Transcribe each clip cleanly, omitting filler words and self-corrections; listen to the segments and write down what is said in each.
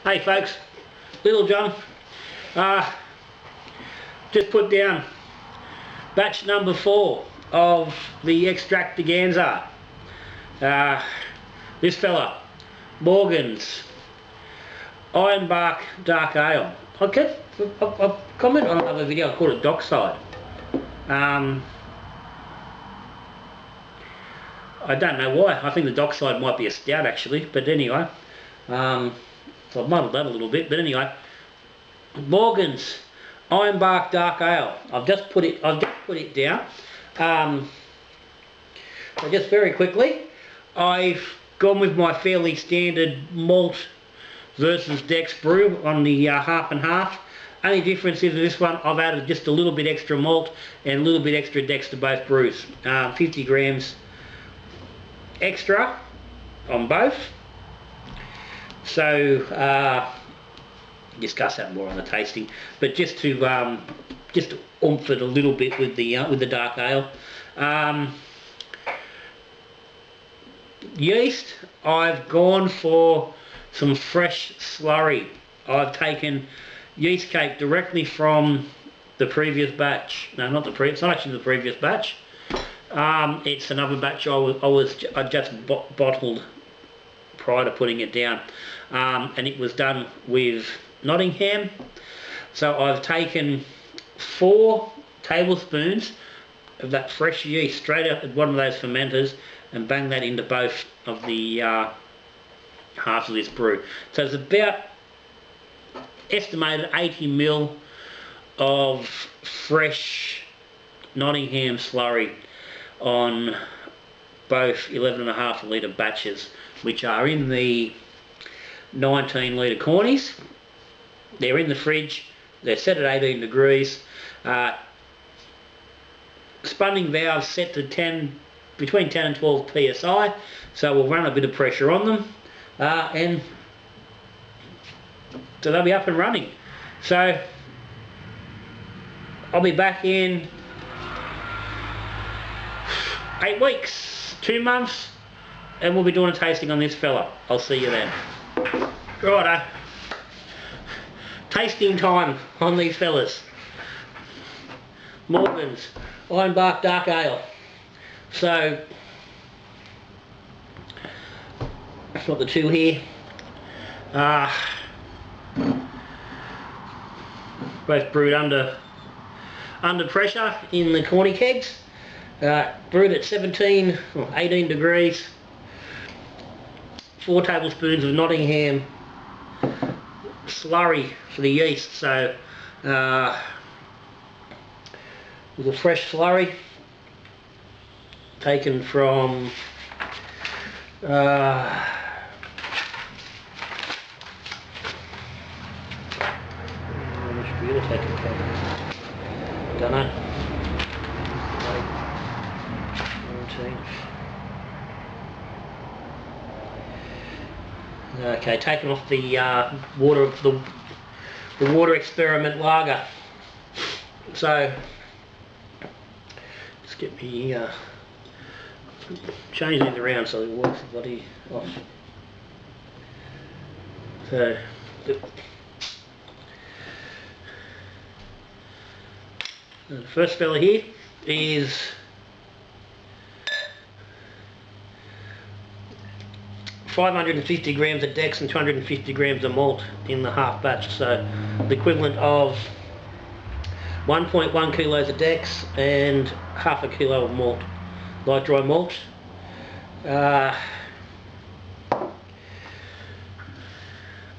Hey folks, Little John, just put down batch number 4 of the Extractaganza. This fella, Morgan's Ironbark Dark Ale. I've commented on another video, I called it Dockside. I don't know why. I think the Dockside might be a stout actually, but anyway. So I've muddled that a little bit, but anyway. Morgan's Ironbark Dark Ale. I've just put it down. So just very quickly, I've gone with my fairly standard malt versus Dex brew on the half and half. Only difference is in this one I've added just a little bit extra malt and a little bit extra Dex to both brews. 50 grams extra on both. So discuss that more on the tasting, but just to oomph it a little bit with the dark ale. Yeast, I've gone for some fresh slurry. I've taken yeast cake directly from the previous batch. No, not the previous. It's not actually the previous batch. It's another batch I just bottled prior to putting it down, and it was done with Nottingham. So I've taken 4 tablespoons of that fresh yeast straight out of one of those fermenters and bang that into both of the halves of this brew. So it's about estimated 80 ml of fresh Nottingham slurry on both 11.5 litre batches, which are in the 19 litre cornies. They're in the fridge, they're set at 18 degrees. Spunning valves set to between 10 and 12 psi, so we'll run a bit of pressure on them, and so they'll be up and running. So I'll be back in 8 weeks, 2 months, and we'll be doing a tasting on this fella. I'll see you then. Righto. Tasting time on these fellas. Morgan's Ironbark Dark Ale. So I've got the 2 here. Both brewed under pressure in the corny kegs. Brewed at 18 degrees. 4 tablespoons of Nottingham slurry for the yeast. So with a fresh slurry taken from which beer taken from? Don't know. 19. Okay, taken off the water experiment lager. So just get me change these around so it works bloody off. So the first fella here is 550 grams of Dex and 250 grams of malt in the half batch, so the equivalent of 1.1 kilos of Dex and half a kilo of malt, light dry malt. And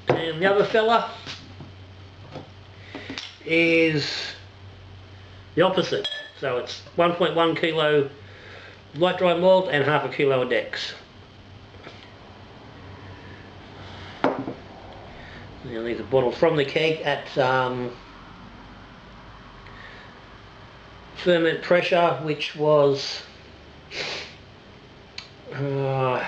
the other fella is the opposite, so it's 1.1 kilo light dry malt and half a kilo of Dex. Now these are bottled from the keg at ferment pressure, which was I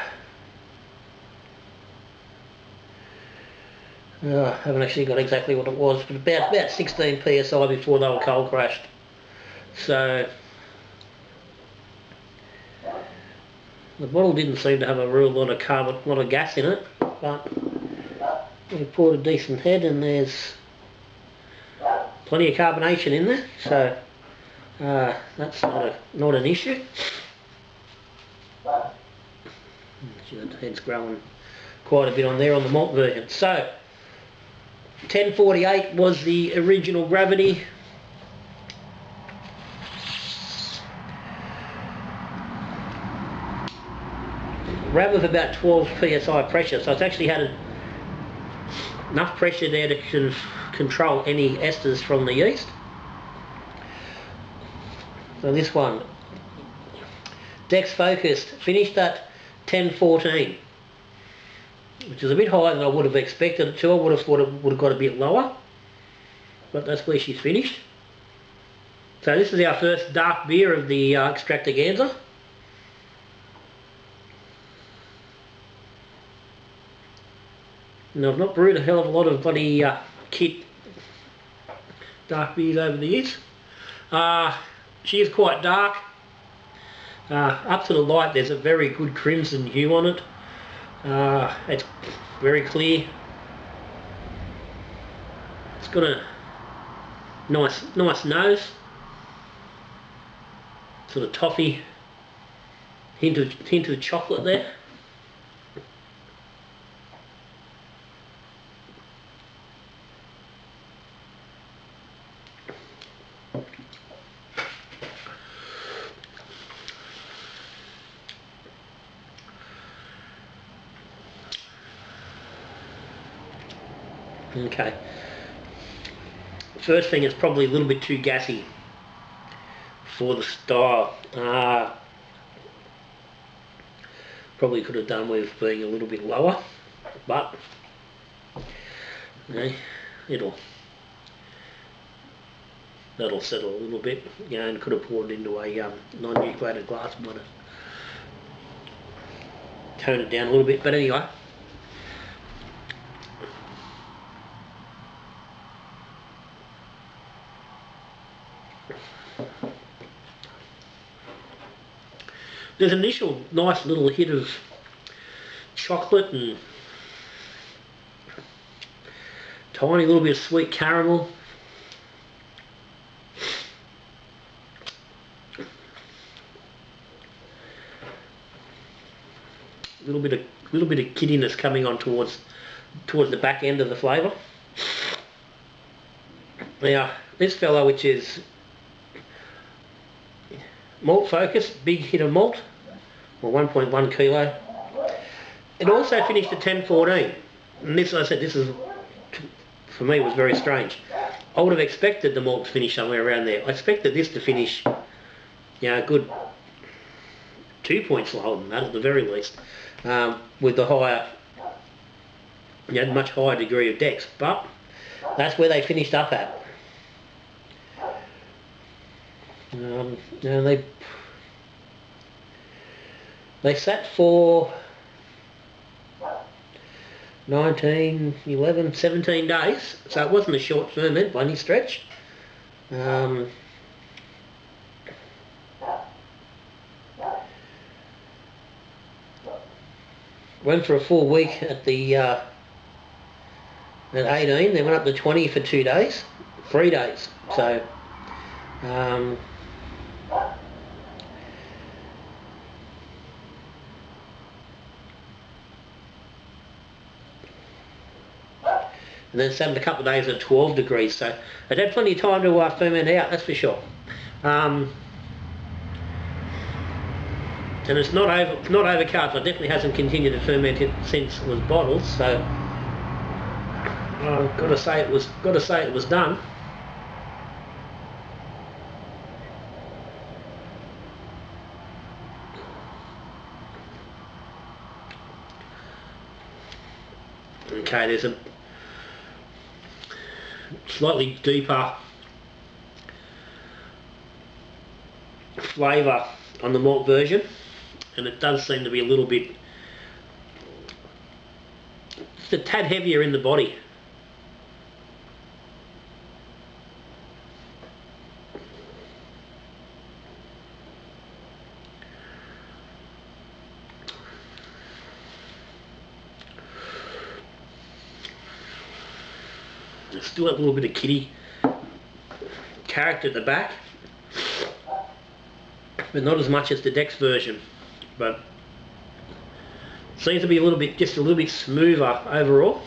haven't actually got exactly what it was, but about 16 psi before they were cold crashed. So the bottle didn't seem to have a real lot of gas in it, but We poured a decent head and there's plenty of carbonation in there, so that's not an issue. The head's growing quite a bit on there on the malt version. So 1048 was the original gravity. Ran with about 12 psi pressure, so it's actually had enough pressure there to control any esters from the yeast. So this one, Dex focused, finished at 1014, which is a bit higher than I would have expected it to. I would have thought it would have got a bit lower, but that's where she's finished. So this is our first dark beer of the Extractaganza. Now, I've not brewed a hell of a lot of bloody kit dark beers over the years. She is quite dark. Up to the light there's a very good crimson hue on it. It's very clear. It's got a nice nose. Sort of toffee, hint of chocolate there. Okay. First thing, it's probably a little bit too gassy for the style. Probably could have done with being a little bit lower, but that'll settle a little bit. And could have poured it into a non-nucleated glass, but tone it down a little bit. But anyway. There's an initial nice little hit of chocolate and tiny little bit of sweet caramel. A little bit of kiddiness coming on towards the back end of the flavour. Now this fella, which is malt focus, big hit of malt, or 1.1 kilo. It also finished at 1014, and this, I said, this is, for me, was very strange. I would have expected the malt to finish somewhere around there. I expected this to finish, a good 2 points lower than that at the very least, with the higher, much higher degree of Dex, but that's where they finished up at. And they sat for 19, 11, 17 days, so it wasn't a short ferment by any stretch. Went for a full week at 18, then went up to 20 for 2 days, 3 days, so and then sat a couple of days at 12 degrees, so it had plenty of time to ferment out, that's for sure. And it's not overcast. It definitely hasn't continued to ferment it since it was bottled, so I've got to say it was done. Okay, there's a slightly deeper flavour on the malt version, and it does seem to be a little bit, just a tad heavier in the body. Still have a little bit of kitty character at the back, but not as much as the Dex version. But seems to be a little bit, just a little bit smoother overall.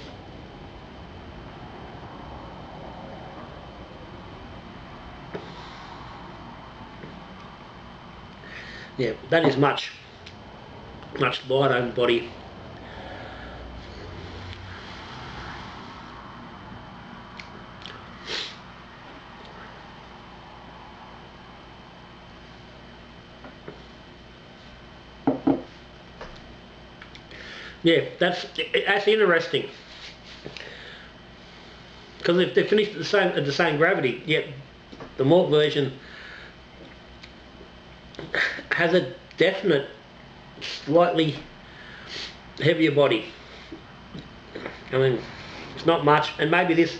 Yeah, that is much lighter in body. Yeah, that's interesting, because if they're finished at the same gravity, yet the malt version has a definite slightly heavier body. I mean, it's not much, and maybe this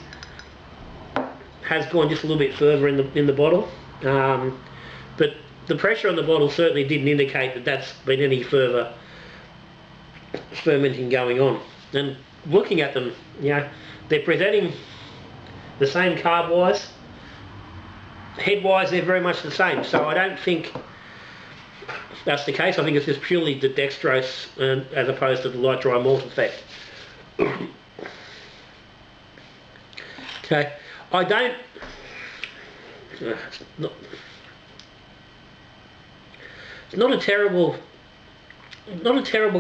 has gone just a little bit further in the bottle, but the pressure on the bottle certainly didn't indicate that that's been any further fermenting going on. And looking at them, you know, they're presenting the same carb wise, head wise they're very much the same, so I don't think that's the case. I think it's just purely the dextrose as opposed to the light dry malt effect. Okay, I don't, it's not a terrible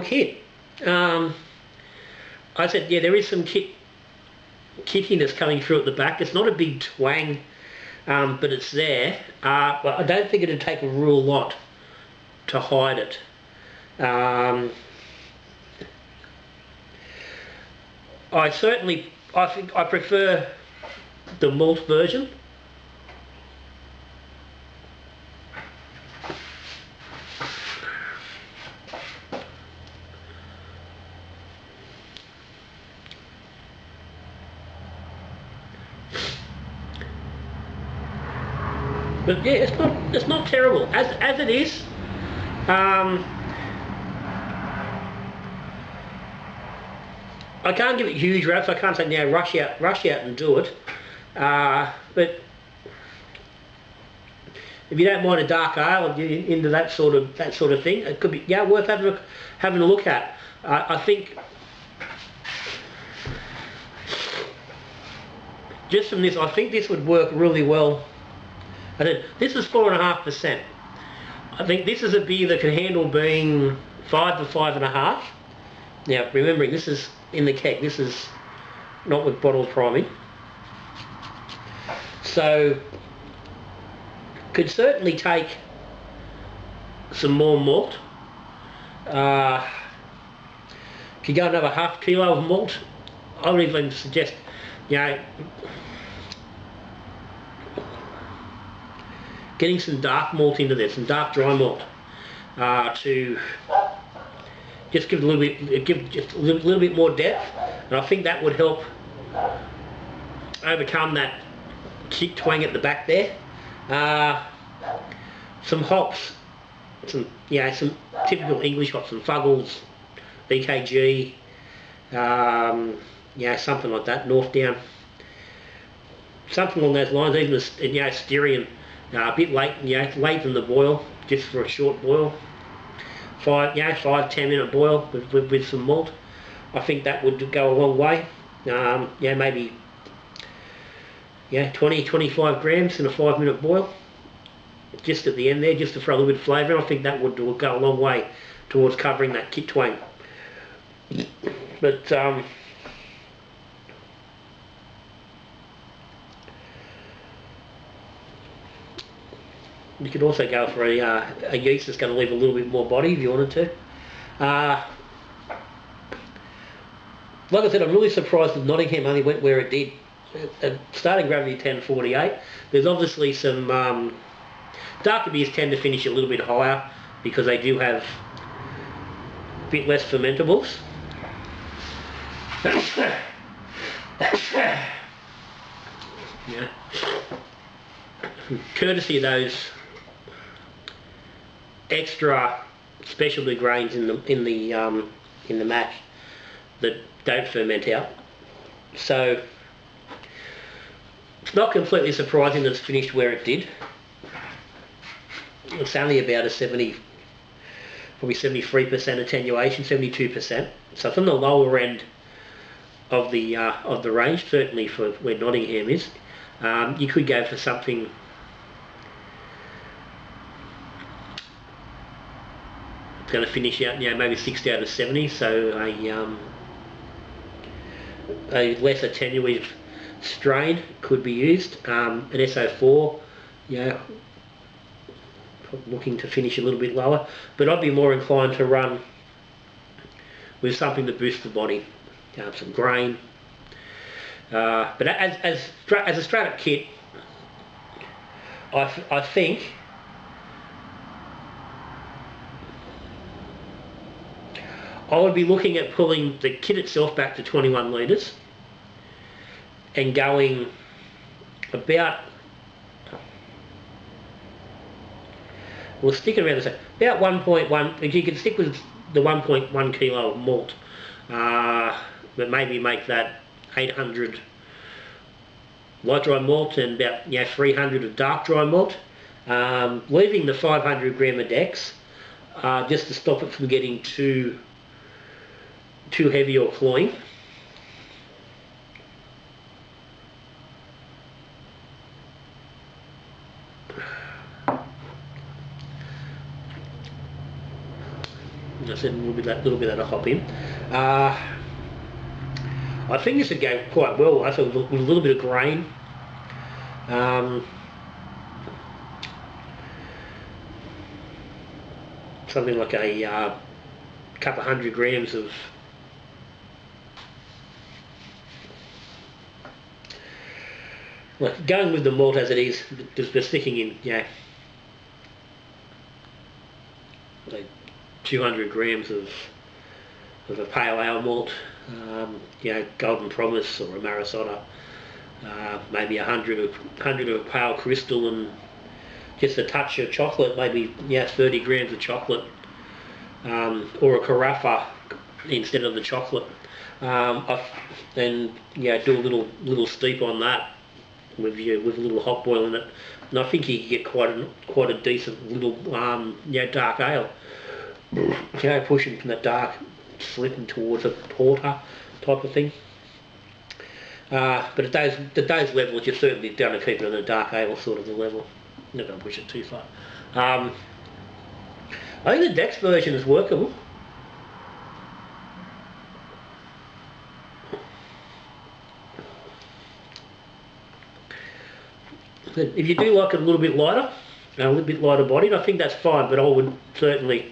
kit. I said, yeah, there is some kittiness coming through at the back. It's not a big twang, but it's there. But I don't think it'd take a real lot to hide it. I think I prefer the malt version. But yeah, it's not terrible as it is. I can't give it huge raps. I can't say now rush out and do it. But if you don't mind a dark ale into that sort of thing, it could be worth having a look at. I think just from this, I think this would work really well. This is 4.5%. I think this is a beer that can handle being 5 to 5.5. Now, remembering this is in the keg. This is not with bottle priming. So, could certainly take some more malt. Could go another half kilo of malt. I would even suggest, you know, getting some dark malt into there, some dark dry malt, to just give just a little bit more depth, and I think that would help overcome that kick twang at the back there. Some hops, some typical English hops, some Fuggles, EKG, something like that, North Down, something along those lines. Even Styrian. A bit late, late in the boil, just for a short boil. 5-10 minute boil with some malt. I think that would go a long way. Maybe 20-25 grams in a 5-minute boil. Just at the end there, just to throw a little bit of flavour in. I think that would go a long way towards covering that kit twang. But you could also go for a yeast that's going to leave a little bit more body if you wanted to. Like I said, I'm really surprised that Nottingham only went where it did. Starting gravity 1048. There's obviously some darker beers tend to finish a little bit higher because they do have a bit less fermentables. Yeah. Courtesy of those extra specialty grains in the mash that don't ferment out. So It's not completely surprising that it's finished where it did. It's only about a 70, probably 73% attenuation, 72%. So it's on the lower end of the range, certainly for where Nottingham is. You could go for something it's going to finish out, maybe 60 out of 70. So a less attenuated strain could be used. An SO4, looking to finish a little bit lower, but I'd be more inclined to run with something that boosts the body, some grain. But as a straight up kit, I think I would be looking at pulling the kit itself back to 21 litres and going about, we'll stick around this, about 1.1, if you can stick with the 1.1 kilo of malt, but maybe make that 800 light dry malt and about 300 of dark dry malt, leaving the 500 gram of Dex, just to stop it from getting too heavy or cloying. I said a little bit of that to hop in. I think this would go quite well. I thought with a little bit of grain. Something like a couple of 100 grams of going with the malt as it is, just sticking in, like 200 grams of a pale ale malt, Golden Promise or a Marisota, maybe 100 of a pale crystal, and just a touch of chocolate, maybe 30 grams of chocolate, or a carafa instead of the chocolate, and do a little steep on that with a little hot boil in it, and I think you can get quite a decent little dark ale. Pushing from the dark, slipping towards a porter type of thing. But at those levels, you're certainly going to keep it on a dark ale sort of the level. Not going to push it too far. I think the Dex version is workable. If you do like it a little bit lighter, a little bit lighter bodied, I think that's fine, but I would certainly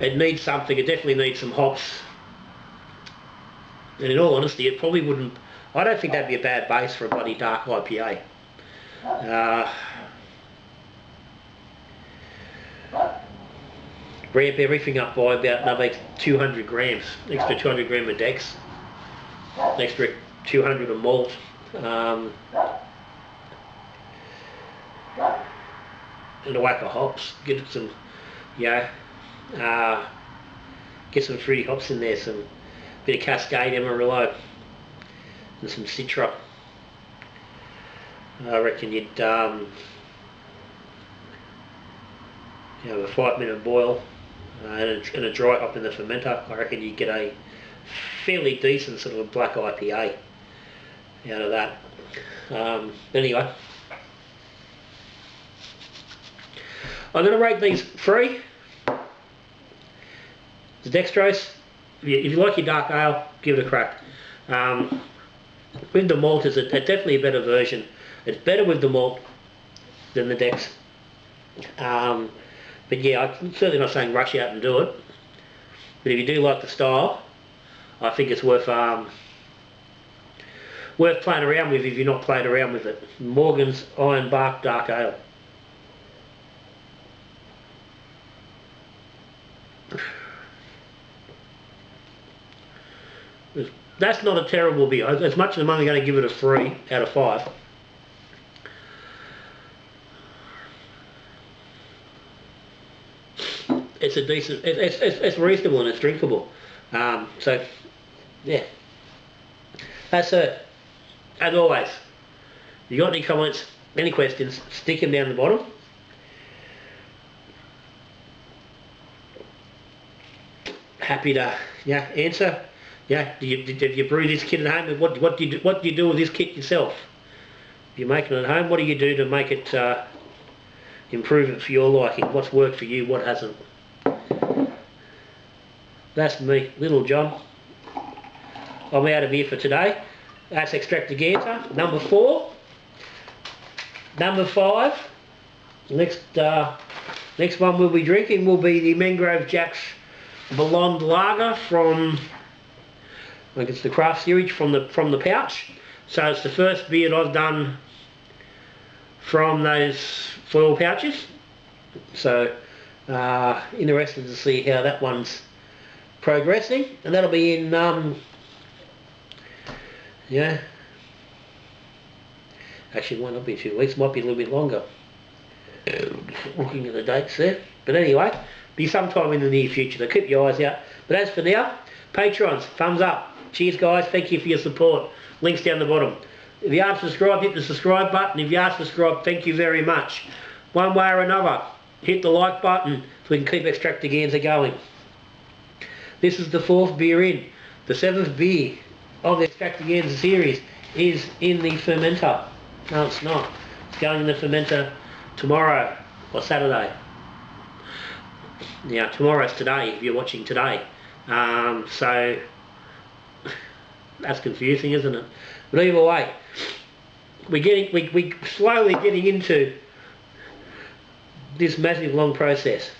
it needs something, it definitely needs some hops, and in all honesty it probably wouldn't, I don't think that'd be a bad base for a bloody dark IPA. Ramp everything up by about another 200 grams, extra 200 gram of Dex, extra 200 of malt, and a whack of hops, get some, get some fruity hops in there, some bit of Cascade Amarillo, and some Citra. I reckon you'd have a 5-minute boil and a dry hop in the fermenter. I reckon you'd get a fairly decent sort of a black IPA out of that. Anyway, I'm going to rate these 3. The dextrose, if you like your dark ale, give it a crack. With the malt, it's definitely a better version. It's better with the malt than the Dex. But I'm certainly not saying rush out and do it. But if you do like the style, I think it's worth playing around with if you're not playing around with it. Morgan's Ironbark Dark Ale. That's not a terrible beer. As much as I'm only going to give it a 3 out of 5. It's a decent, it's reasonable and it's drinkable. So yeah, that's it. As always, you got any comments, any questions, stick them down the bottom. Happy to answer. Have you brew this kit at home? What do you do with this kit yourself? If you're making it at home, what do you do to make it improve it for your liking? What's worked for you? What hasn't? That's me, Little John. I'm out of here for today. That's Extractaganza, number 4. Number 5. Next one we'll be drinking will be the Mangrove Jack's Blonde Lager from, I think it's the craft series from the pouch. So it's the first beer that I've done from those foil pouches. So interested to see how that one's progressing, and that'll be in actually it might not be 2 weeks, might be a little bit longer. Looking at the dates there, but anyway, be sometime in the near future, so keep your eyes out. But as for now, patrons, thumbs up. Cheers guys, thank you for your support. Links down the bottom. If you aren't subscribed, hit the subscribe button. If you are subscribed, thank you very much. One way or another, hit the like button so we can keep Extractaganza going. This is the 4th beer in. The 7th beer of the Extractaganza series is in the fermenter. No, it's not. It's going in the fermenter tomorrow or Saturday. Now, tomorrow's today if you're watching today. So that's confusing, isn't it? But either way, we're slowly getting into this massive long process.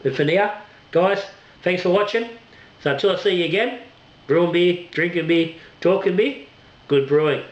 But for now, guys, thanks for watching. So until I see you again, brewing beer, drinking beer, talking beer, good brewing.